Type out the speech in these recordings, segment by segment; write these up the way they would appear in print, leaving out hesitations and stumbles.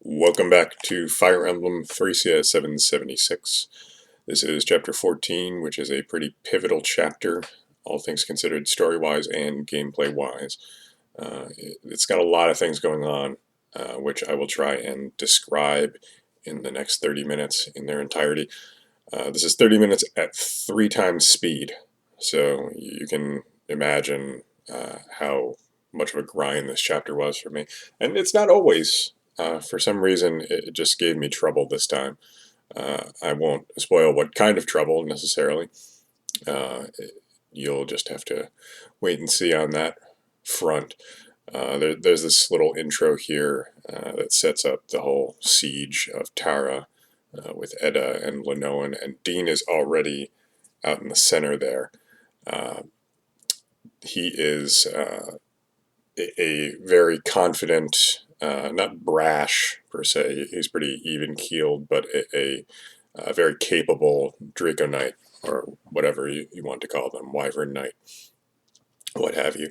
Welcome back to Fire Emblem Thracia 776. This is Chapter 14, which is a pretty pivotal chapter, all things considered story-wise and gameplay-wise. It's got a lot of things going on, which I will try and describe in the next 30 minutes in their entirety. This is 30 minutes at 3 times speed, so you can imagine how much of a grind this chapter was for me. And it's not always. For some reason, it just gave me trouble this time. I won't spoil what kind of trouble necessarily. You'll just have to wait and see on that front. There's this little intro here that sets up the whole siege of Tara with Edda and Lenoan, and Dean is already out in the center there. He is a very confident, not brash per se, he's pretty even-keeled, but a very capable Draco Knight, or whatever you want to call them, Wyvern Knight, what have you.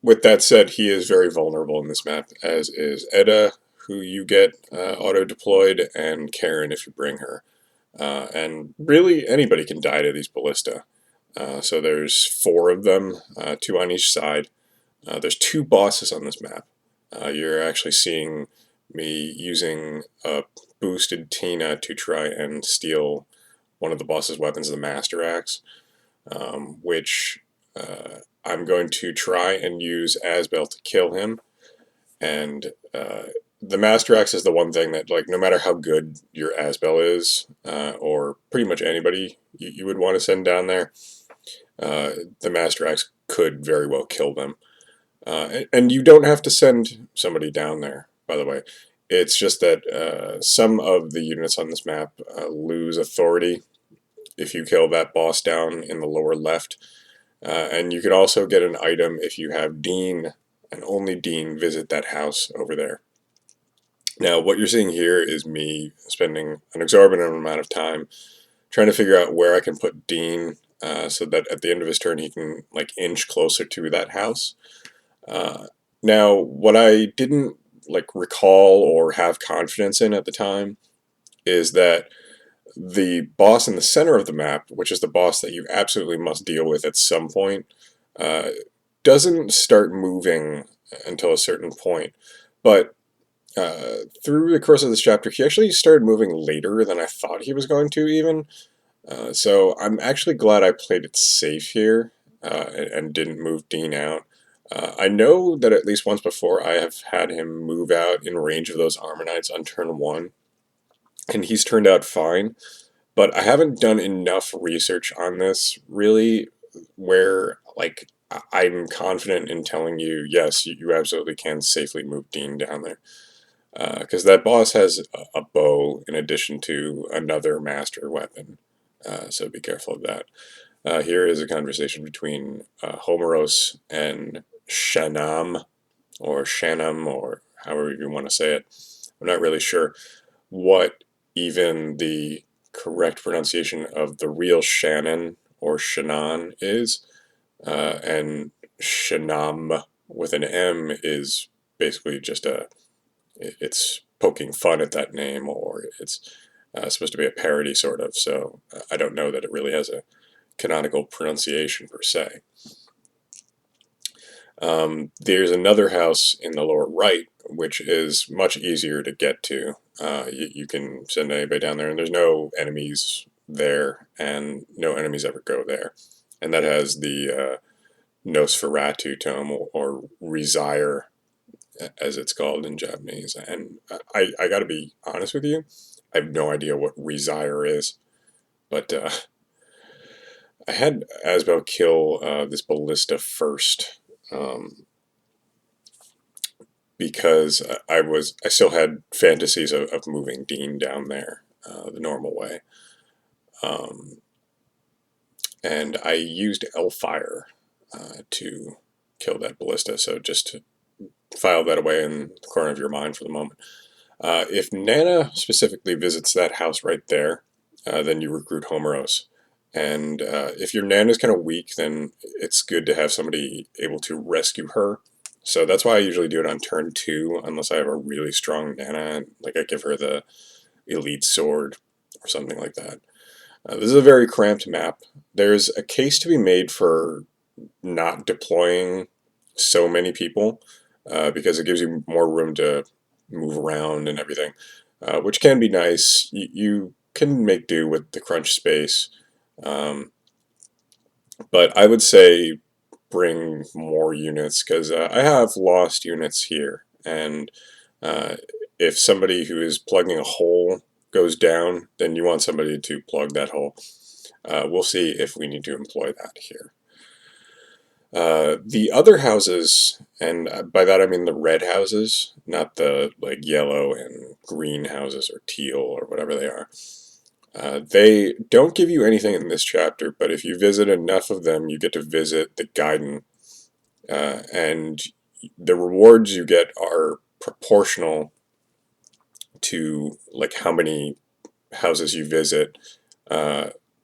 With that said, he is very vulnerable in this map, as is Edda, who you get auto-deployed, and Karen if you bring her. And really, anybody can die to these ballista. So there's 4 of them, 2 on each side. There's 2 bosses on this map. You're actually seeing me using a boosted Tina to try and steal one of the boss's weapons, the Master Axe, which I'm going to try and use Asbel to kill him. And the Master Axe is the one thing that, like, no matter how good your Asbel is, or pretty much anybody you would want to send down there, the Master Axe could very well kill them. And you don't have to send somebody down there, by the way. It's just that some of the units on this map lose authority if you kill that boss down in the lower left. And you can also get an item if you have Dean, and only Dean, visit that house over there. Now, what you're seeing here is me spending an exorbitant amount of time trying to figure out where I can put Dean so that at the end of his turn he can, like, inch closer to that house. Now, what I didn't recall or have confidence in at the time is that the boss in the center of the map, which is the boss that you absolutely must deal with at some point, doesn't start moving until a certain point. But through the course of this chapter, he actually started moving later than I thought he was going to, even. So I'm actually glad I played it safe here and didn't move Dean out. I know that at least once before I have had him move out in range of those Armor Knights on turn 1, and he's turned out fine, but I haven't done enough research on this, really, where, like, I'm confident in telling you, yes, you absolutely can safely move Dean down there. Because that boss has a bow in addition to another master weapon, so be careful of that. Here is a conversation between Homeros and Shanam, or however you want to say it. I'm not really sure what even the correct pronunciation of the real Shannon or Shannon is, and Shanam with an M is basically just it's poking fun at that name, or it's supposed to be a parody, sort of, so I don't know that it really has a canonical pronunciation per se. There's another house in the lower right, which is much easier to get to. You can send anybody down there, and there's no enemies there, and no enemies ever go there. And that has the Nosferatu tome, or Resire, as it's called in Japanese. And I gotta be honest with you, I have no idea what Resire is, but I had Asbel kill this ballista first, because I still had fantasies of moving Dean down there the normal way. And I used Elfire to kill that ballista, so just to file that away in the corner of your mind for the moment. If Nana specifically visits that house right there, then you recruit Homeros. And if your Nana's kind of weak, then it's good to have somebody able to rescue her. So that's why I usually do it on turn 2, unless I have a really strong Nana, like I give her the Elite Sword or something like that. This is a very cramped map. There's a case to be made for not deploying so many people, because it gives you more room to move around and everything, which can be nice. You can make do with the crunch space, but I would say bring more units, because I have lost units here, and if somebody who is plugging a hole goes down, then you want somebody to plug that hole. We'll see if we need to employ that here. The other houses, and by that I mean the red houses, not the like yellow and green houses or teal or whatever they are. They don't give you anything in this chapter, but if you visit enough of them, you get to visit the Gaiden, and the rewards you get are proportional to like how many houses you visit,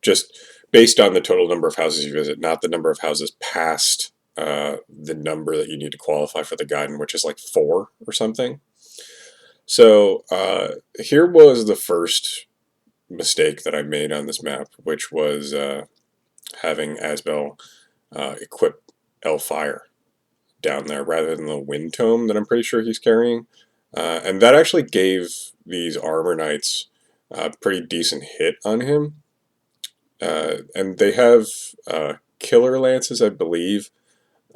just based on the total number of houses you visit, not the number of houses past the number that you need to qualify for the Gaiden, which is like 4 or something. So here was the first mistake that I made on this map, which was having Asbel equip Elfire down there rather than the Wind Tome that I'm pretty sure he's carrying. And that actually gave these Armor Knights a pretty decent hit on him. And they have Killer Lances, I believe,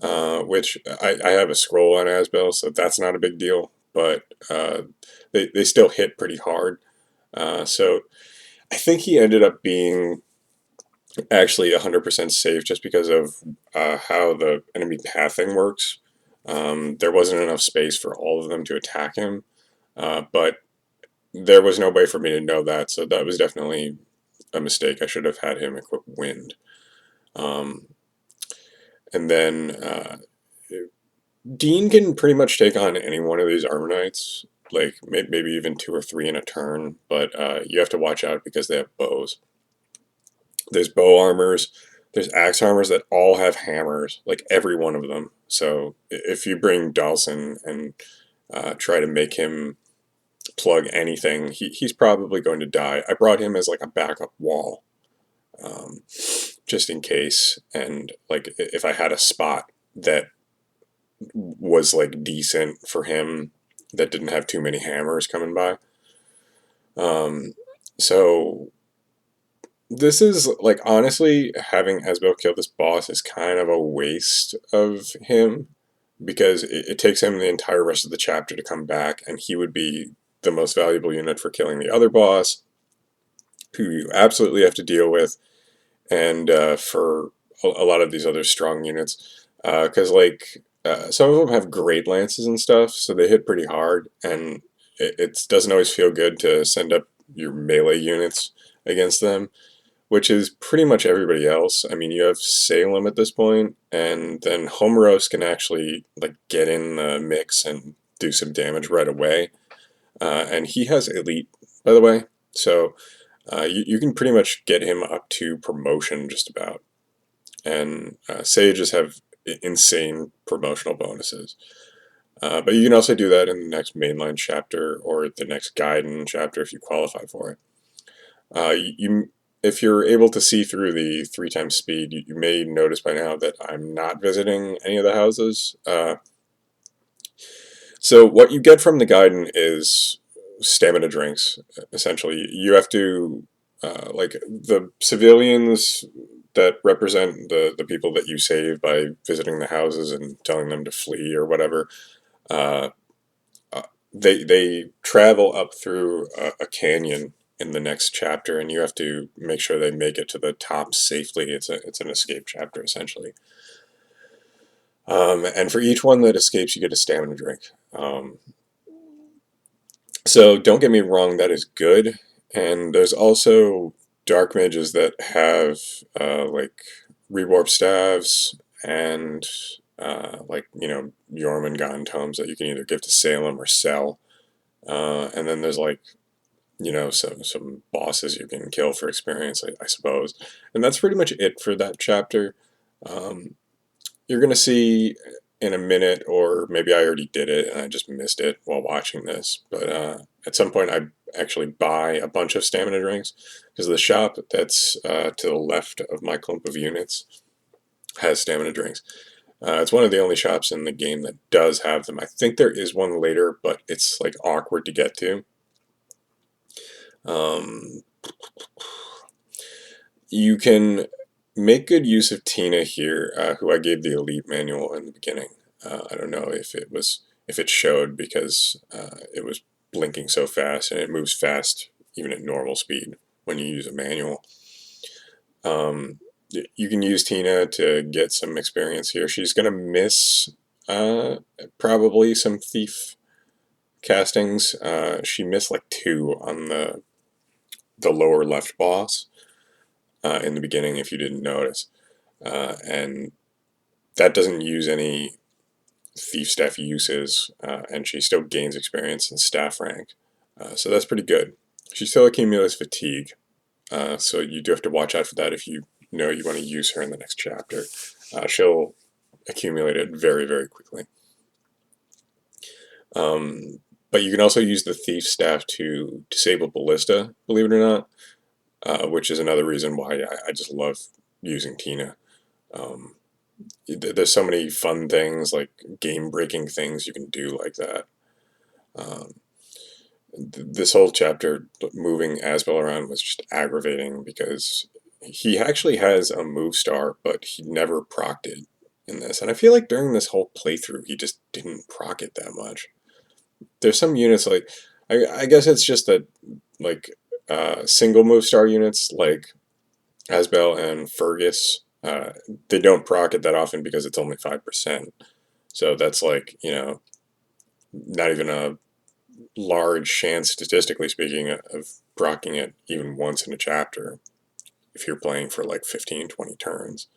which I have a scroll on Asbel, so that's not a big deal, but they still hit pretty hard. So I think he ended up being actually 100% safe just because of how the enemy pathing works. There wasn't enough space for all of them to attack him, but there was no way for me to know that, so that was definitely a mistake. I should have had him equip Wind. And then Dean can pretty much take on any one of these Armor Knights, like maybe even 2 or 3 in a turn, but you have to watch out because they have bows. There's bow armors, there's axe armors that all have hammers, like every one of them. So if you bring Dalsin and try to make him plug anything, he's probably going to die. I brought him as like a backup wall, just in case, and like if I had a spot that was like decent for him that didn't have too many hammers coming by. So this is like, honestly, having Asbel kill this boss is kind of a waste of him, because it takes him the entire rest of the chapter to come back, and he would be the most valuable unit for killing the other boss, who you absolutely have to deal with, and for a lot of these other strong units, because like some of them have great lances and stuff, so they hit pretty hard, and it doesn't always feel good to send up your melee units against them, which is pretty much everybody else. I mean, you have Salem at this point, and then Homeros can actually like get in the mix and do some damage right away, and he has Elite, by the way, so you can pretty much get him up to promotion just about. And sages have insane promotional bonuses. But you can also do that in the next mainline chapter or the next Gaiden chapter if you qualify for it. If you're able to see through the 3 times speed, you may notice by now that I'm not visiting any of the houses. So what you get from the Gaiden is stamina drinks, essentially. You have to, like, the civilians that represent the people that you save by visiting the houses and telling them to flee or whatever, they travel up through a canyon in the next chapter, and you have to make sure they make it to the top safely. It's an escape chapter, essentially. And for each one that escapes, you get a stamina drink. So don't get me wrong, that is good. And there's also dark mages that have like rewarp staves and like, you know, Jormungand tomes that you can either give to Salem or sell. And then there's like, you know, some bosses you can kill for experience, I suppose. And that's pretty much it for that chapter. You're going to see in a minute, or maybe I already did it and I just missed it while watching this. But at some point, I actually buy a bunch of stamina drinks because the shop that's to the left of my clump of units has stamina drinks. It's one of the only shops in the game that does have them. I think there is one later, but it's like awkward to get to. You can make good use of Tina here, who I gave the elite manual in the beginning. I don't know if it showed because it was blinking so fast, and it moves fast even at normal speed when you use a manual. You can use Tina to get some experience here. She's going to miss probably some thief castings. She missed like 2 on the lower left boss in the beginning, if you didn't notice. And that doesn't use any thief staff uses, and she still gains experience in staff rank. So that's pretty good. She still accumulates fatigue, so you do have to watch out for that if you know you want to use her in the next chapter. She'll accumulate it very, very quickly. But you can also use the thief staff to disable ballista, believe it or not, which is another reason why I just love using Tina. There's so many fun things, like game-breaking things you can do like that. This whole chapter, moving Asbel around, was just aggravating because he actually has a move star, but he never procced it in this. And I feel like during this whole playthrough, he just didn't proc it that much. There's some units, like, I guess it's just that, like, single move star units, like Asbel and Fergus, they don't proc it that often because it's only 5%. So that's like, not even a large chance, statistically speaking, of proccing it even once in a chapter if you're playing for like 15, 20 turns.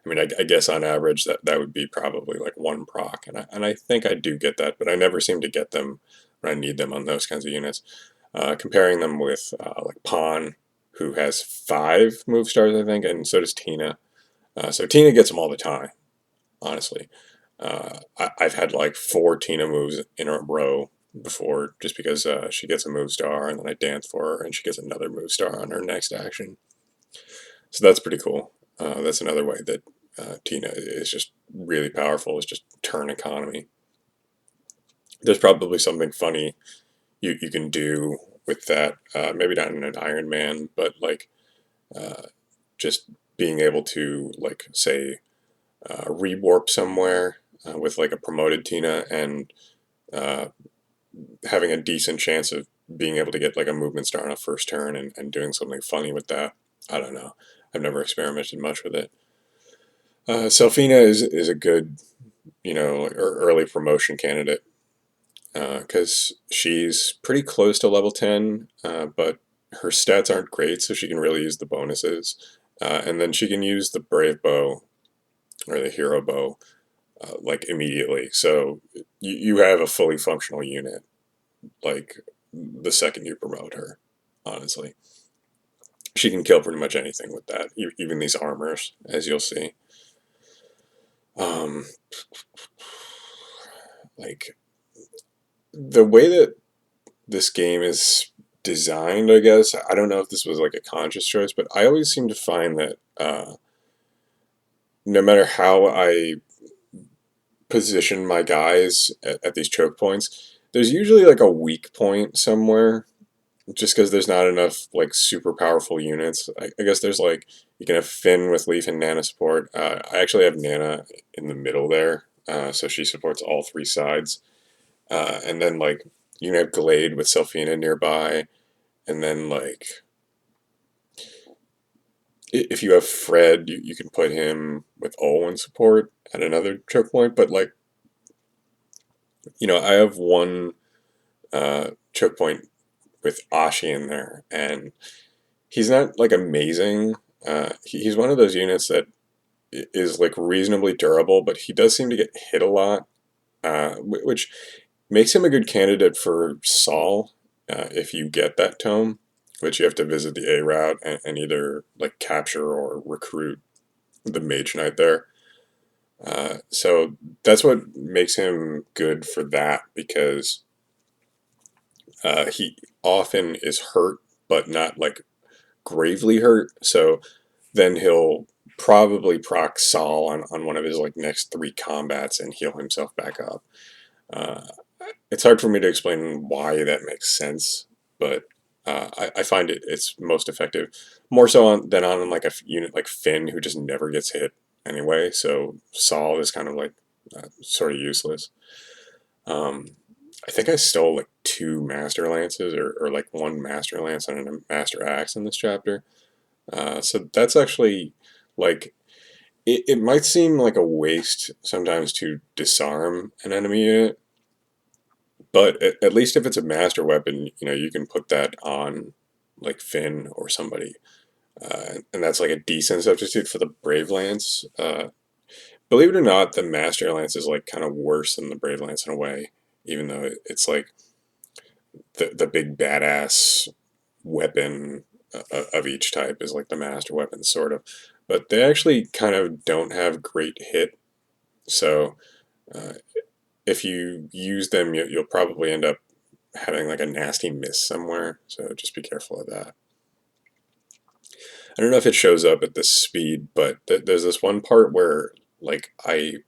I mean, I guess on average that would be probably like 1 proc, and I think I do get that, but I never seem to get them when I need them on those kinds of units. Comparing them with like Pawn, who has 5 move stars, I think, and so does Tina. So Tina gets them all the time, honestly. I've had like 4 Tina moves in a row before, just because she gets a move star, and then I dance for her, and she gets another move star on her next action. So that's pretty cool. That's another way that Tina is just really powerful, is just turn economy. There's probably something funny you can do with that, maybe not in an Ironman, but like just being able to, like, say, rewarp somewhere with like a promoted Tina, and having a decent chance of being able to get like a movement star on a first turn, and doing something funny with that. I don't know. I've never experimented much with it. Selfina is a good, early promotion candidate, because she's pretty close to level 10, but her stats aren't great, so she can really use the bonuses. And then she can use the Brave Bow, or the Hero Bow, like immediately. So you have a fully functional unit, like, the second you promote her, honestly. She can kill pretty much anything with that, even these armors, as you'll see. Like, the way that this game is designed, I guess, I don't know if this was like a conscious choice, but I always seem to find that no matter how I position my guys at these choke points, there's usually like a weak point somewhere, just because there's not enough like super powerful units. I guess there's like, you can have Finn with Leaf and Nana support. I actually have Nana in the middle there, so she supports all 3 sides. And then like you can have Glade with Selfina nearby, and then like if you have Fred, you can put him with Olwen support at another choke point. But like, I have one choke point with Ashi in there, and he's not like amazing. He's one of those units that is like reasonably durable, but he does seem to get hit a lot, which makes him a good candidate for Saul if you get that tome, which you have to visit the A route and either like capture or recruit the Mage Knight there. So that's what makes him good for that, because he often is hurt, but not like gravely hurt. So then he'll probably proc Sol on one of his like next 3 combats and heal himself back up. Uh, it's hard for me to explain why that makes sense, but I find it's most effective more so than on like a unit like Finn, who just never gets hit anyway. So Sol is kind of like sort of useless. Um, I think I stole like 2 Master Lances, or like 1 Master Lance and a Master Axe in this chapter. So that's actually like it might seem like a waste sometimes to disarm an enemy unit, but at least if it's a master weapon, you can put that on like Finn or somebody, and that's like a decent substitute for the Brave Lance. Believe it or not, the Master Lance is like kind of worse than the Brave Lance in a way, even though it's like the big badass weapon of each type is like the master weapon, sort of. But they actually kind of don't have great hit, so uh, if you use them, you'll probably end up having like a nasty miss somewhere, so just be careful of that. I don't know if it shows up at this speed, but there's this one part where like I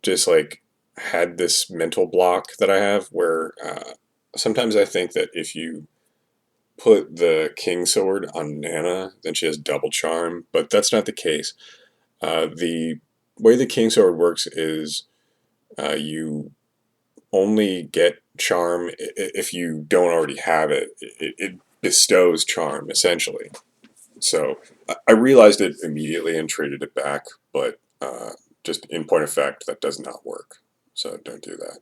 just like had this mental block that I have where sometimes I think that if you put the King Sword on Nana, then she has double charm, but that's not the case. The way the King Sword works is you only get charm if you don't already have it. It bestows charm, essentially. So I realized it immediately and traded it back, but just in point of fact, that does not work. So don't do that.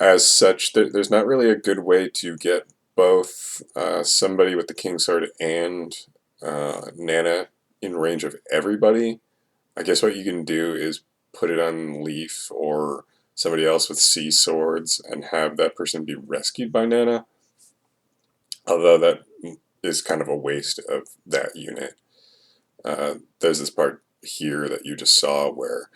As such, there's not really a good way to get both somebody with the King Sword and Nana in range of everybody. I guess what you can do is put it on Leaf or somebody else with sea swords and have that person be rescued by Nana. Although that is kind of a waste of that unit. There's this part here that you just saw where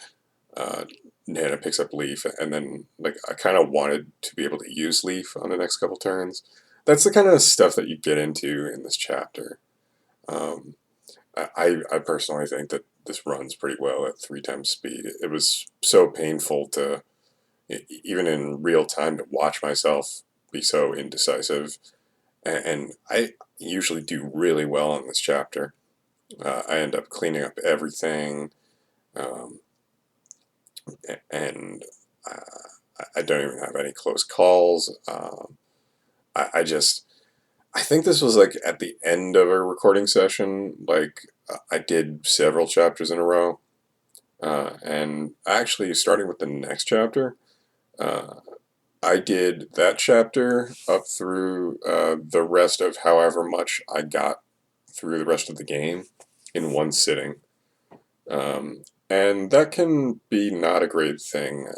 uh, Nana picks up Leaf, and then like I kind of wanted to be able to use Leaf on the next couple turns. That's the kind of stuff that you get into in this chapter. Um, I personally think that this runs pretty well at 3 times speed. It was so painful to, even in real time, to watch myself be so indecisive. And I usually do really well in this chapter. I end up cleaning up everything, um, and I don't even have any close calls. I think this was like at the end of a recording session. Like I did several chapters in a row, and actually starting with the next chapter, uh, I did that chapter up through the rest of however much I got through the rest of the game in one sitting. Um, and that can be not a great thing.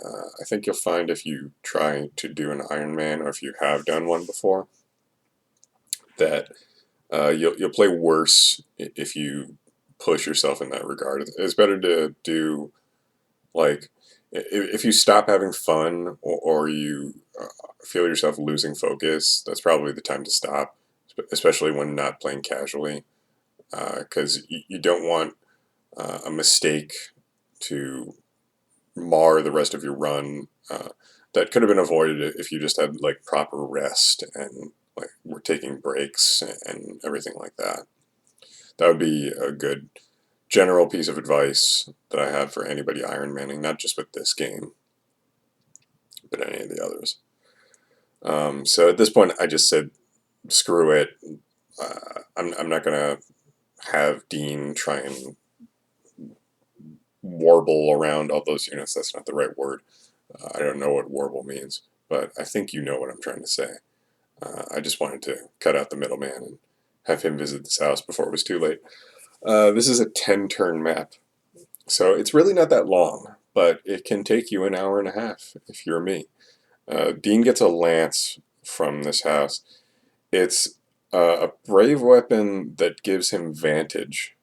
I think you'll find if you try to do an Ironman, or if you have done one before, that you'll play worse if you push yourself in that regard. It's better to do like if you stop having fun, or you feel yourself losing focus. That's probably the time to stop, especially when not playing casually, because you don't want a mistake to mar the rest of your run. That could have been avoided if you just had like proper rest and like were taking breaks and everything like that. That would be a good general piece of advice that I have for anybody Ironmaning, not just with this game, but any of the others. So at this point, I just said, screw it. I'm not going to have Dean try and warble around all those units. That's not the right word. I don't know what warble means, but I think you know what I'm trying to say. I just wanted to cut out the middleman and have him visit this house before it was too late. This is a 10-turn map, so it's really not that long, but it can take you an hour and a half if you're me. Dean gets a lance from this house. It's a brave weapon that gives him vantage,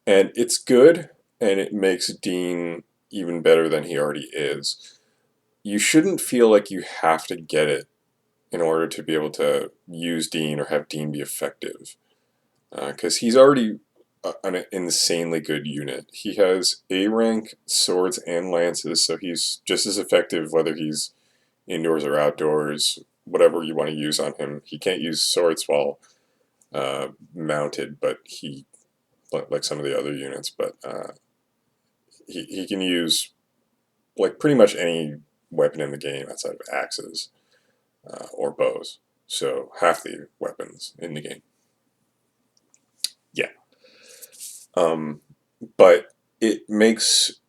And it's good, and it makes Dean even better than he already is. You shouldn't feel like you have to get it in order to be able to use Dean or have Dean be effective. Because he's already an insanely good unit. He has A rank swords and lances, so he's just as effective whether he's indoors or outdoors, whatever you want to use on him. He can't use swords while mounted, but he, like some of the other units, but he can use like pretty much any weapon in the game outside of axes or bows. So half the weapons in the game. Yeah. But it makes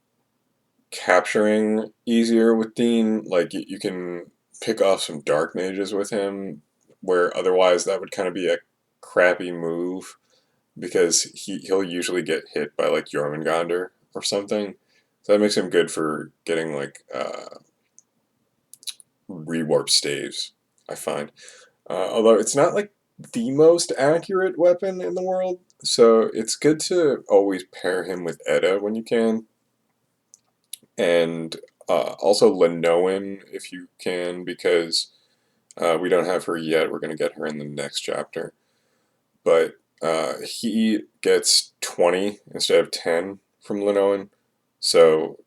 capturing easier with Dean. Like you can pick off some dark mages with him, where otherwise that would kind of be a crappy move because he'll usually get hit by like Jormungandr or something. So that makes him good for getting like rewarp staves, I find. Although it's not like the most accurate weapon in the world, so it's good to always pair him with Edda when you can. And also Lenoan if you can, because we don't have her yet. We're going to get her in the next chapter. But he gets 20 instead of 10 from Lenoan. So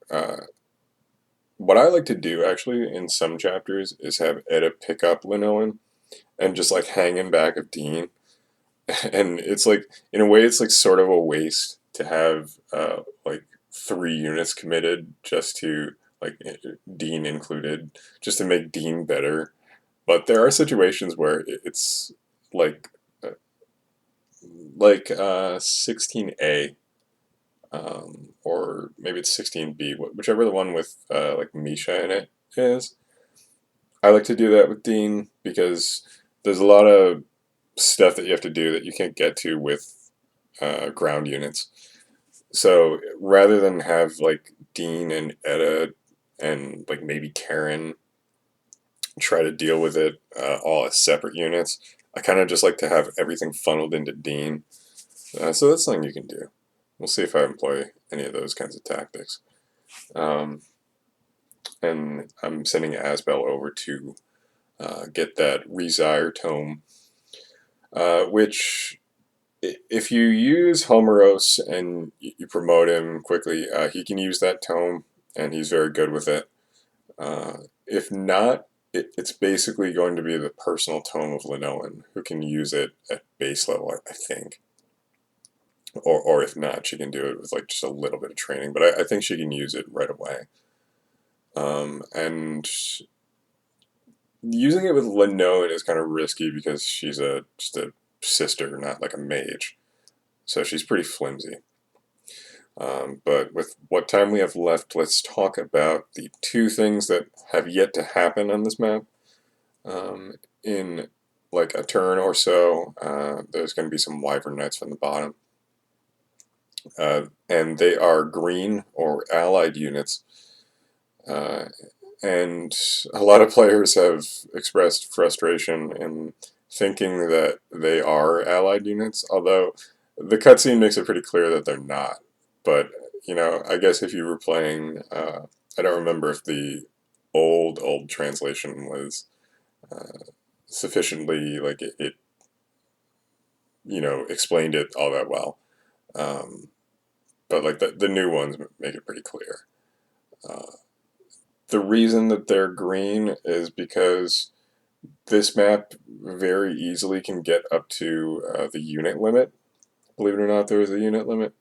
what I like to do actually in some chapters is have Edda pick up Lenoan and just like hang in back of Dean. And it's like, in a way, it's like sort of a waste to have like 3 units committed just to like Dean included, just to make Dean better. But there are situations where it's like 16A, or maybe it's 16B, whichever the one with like Misha in it is. I like to do that with Dean because there's a lot of stuff that you have to do that you can't get to with ground units. So rather than have like Dean and Edda and like maybe Karen try to deal with it all as separate units, I kind of just like to have everything funneled into Dean. So that's something you can do. We'll see if I employ any of those kinds of tactics. And I'm sending Asbel over to get that Resire tome, which if you use Homeros and you promote him quickly, he can use that tome, and he's very good with it. If not, it's basically going to be the personal tome of Lenoan, who can use it at base level, I think. Or if not, she can do it with like just a little bit of training, but I think she can use it right away. And using it with Lenoan is kind of risky because she's just a sister, not like a mage. So she's pretty flimsy. But with what time we have left, let's talk about the 2 things that have yet to happen on this map. In like a turn or so, there's going to be some Wyvern Knights from the bottom. And they are green or allied units. And a lot of players have expressed frustration in thinking that they are allied units, although the cutscene makes it pretty clear that they're not. But, you know, I guess if you were playing, I don't remember if the old translation was sufficiently, like, it you know, explained it all that well. But, like, the new ones make it pretty clear. The reason that they're green is because this map very easily can get up to the unit limit. Believe it or not, there is a unit limit.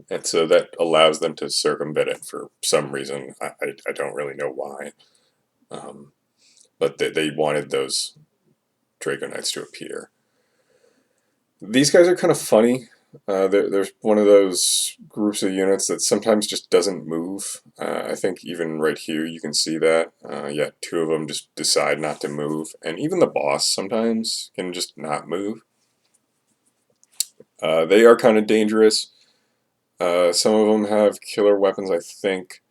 And so that allows them to circumvent it for some reason. I don't really know why. But they wanted those Draco Knights to appear. These guys are kind of funny. There's one of those groups of units that sometimes just doesn't move. I think even right here you can see that. Yeah, 2 of them just decide not to move. And even the boss sometimes can just not move. They are kind of dangerous. Some of them have killer weapons, I think.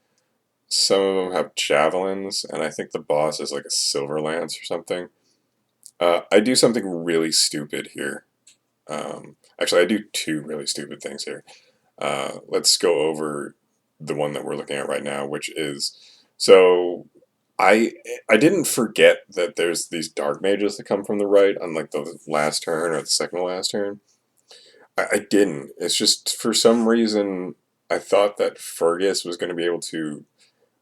Some of them have javelins, and I think the boss is like a silver lance or something. I do something really stupid here. Actually, I do two really stupid things here. Let's go over the one that we're looking at right now, which is so I I didn't forget that there's these dark mages that come from the right on like the last turn or the second to last turn. I didn't. It's just for some reason I thought that Fergus was going to be able to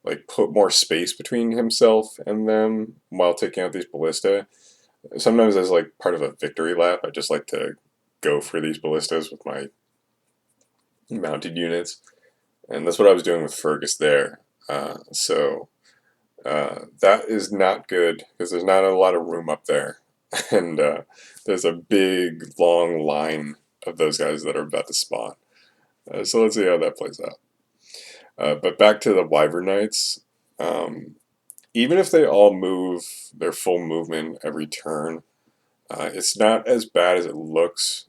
like put more space between himself and them while taking out these ballista. Sometimes as like part of a victory lap, I just like to go for these ballistas with my mounted units, and that's what I was doing with Fergus there. That is not good because there's not a lot of room up there, and there's a big long line of those guys that are about to spawn. So let's see how that plays out. But back to the Wyvern Knights. Even if they all move their full movement every turn, it's not as bad as it looks.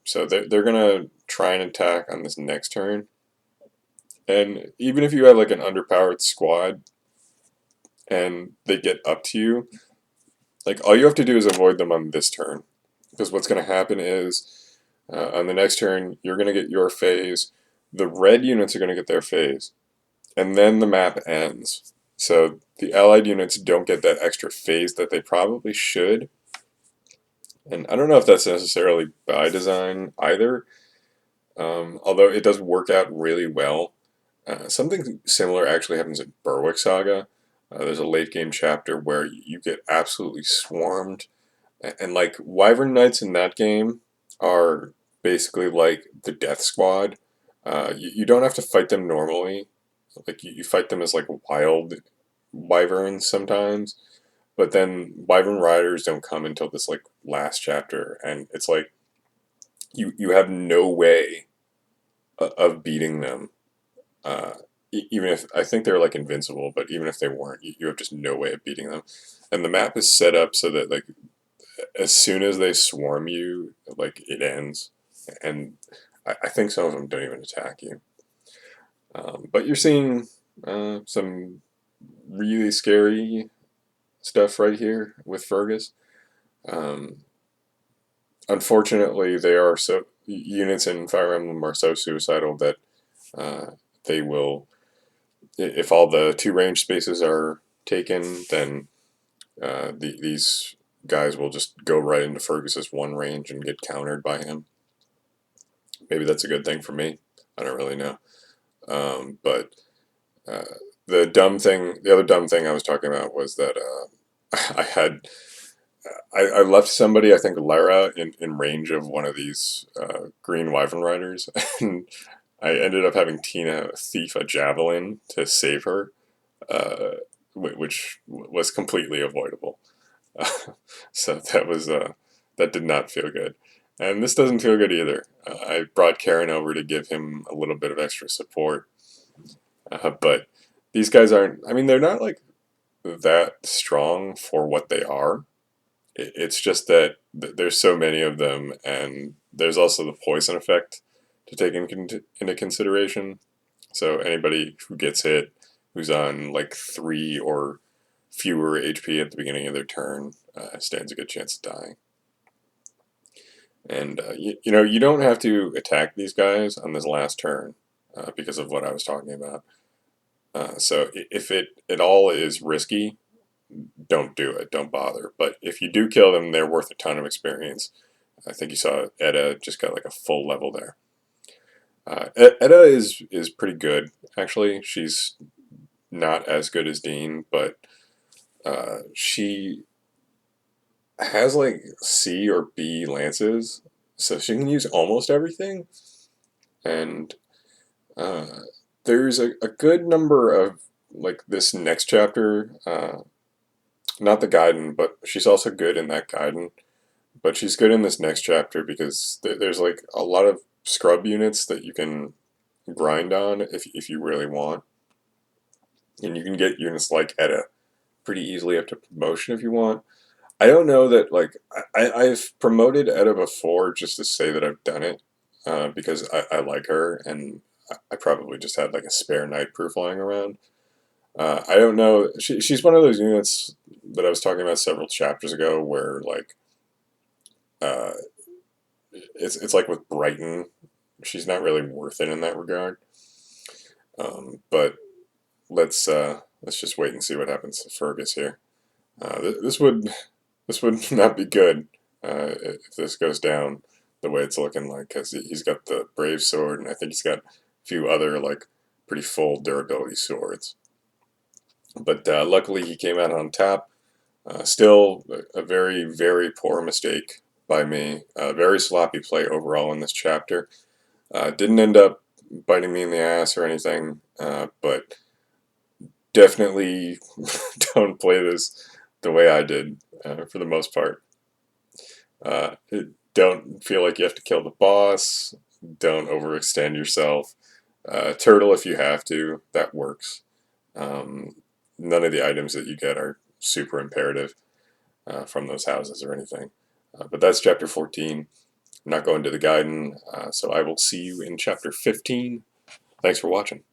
So they're going to try and attack on this next turn. And even if you have like an underpowered squad and they get up to you, like all you have to do is avoid them on this turn. Because what's going to happen is on the next turn, you're going to get your phase. The red units are going to get their phase. And then the map ends. So the allied units don't get that extra phase that they probably should. And I don't know if that's necessarily by design either, although it does work out really well. Something similar actually happens in Berwick Saga. There's a late game chapter where you get absolutely swarmed. And like Wyvern Knights in that game are basically like the Death Squad. You don't have to fight them normally. Like you fight them as like wild wyverns sometimes, but then wyvern riders don't come until this like last chapter, and it's like you have no way of beating them. Even if I think they're like invincible, but even if they weren't, you have just no way of beating them. And the map is set up so that like as soon as they swarm you, like it ends, and I think some of them don't even attack you. But you're seeing some really scary stuff right here with Fergus. Um, Unfortunately, they are so units in Fire Emblem are so suicidal that they will, if all the two range spaces are taken, then these guys will just go right into Fergus's one range and get countered by him. Maybe that's a good thing for me. I don't really know. But uh, the other dumb thing I was talking about was that I left somebody, I think Lara, in range of one of these green wyvern riders, and I ended up having Tina thief a javelin to save her, which was completely avoidable. So that did not feel good. And this doesn't feel good either. I brought Karen over to give him a little bit of extra support. But these guys aren't, I mean, they're not like that strong for what they are. It's just that there's so many of them, and there's also the poison effect to take into consideration. So anybody who gets hit, who's on like 3 or fewer HP at the beginning of their turn, stands a good chance of dying. And you know, you don't have to attack these guys on this last turn because of what I was talking about. So if it at all is risky, don't do it. Don't bother. But if you do kill them, they're worth a ton of experience. I think you saw Edda just got like a full level there. Edda is pretty good, actually. She's not as good as Dean, but she has like C or B lances, so she can use almost everything. And uh, there's a good number of like this next chapter, not the Gaiden, but she's also good in that Gaiden. But she's good in this next chapter because there's like a lot of scrub units that you can grind on if you really want. And you can get units like Edda pretty easily up to promotion if you want. I don't know that, like, I've promoted Edda before just to say that I've done it because I like her and I probably just had like a spare knight proof lying around. I don't know. She's one of those units that I was talking about several chapters ago where, like, uh, it's like with Brighton, she's not really worth it in that regard. But let's just wait and see what happens to Fergus here. This would not be good if this goes down the way it's looking like, because he's got the Brave Sword, and I think he's got a few other like pretty full durability swords. But luckily he came out on top. Still a very, very poor mistake by me. Very sloppy play overall in this chapter. Didn't end up biting me in the ass or anything, but definitely don't play this the way I did for the most part. Don't feel like you have to kill the boss. Don't overextend yourself. Turtle if you have to, that works. None of the items that you get are super imperative from those houses or anything. But that's chapter 14. I'm not going to the Gaiden, so I will see you in chapter 15. Thanks for watching.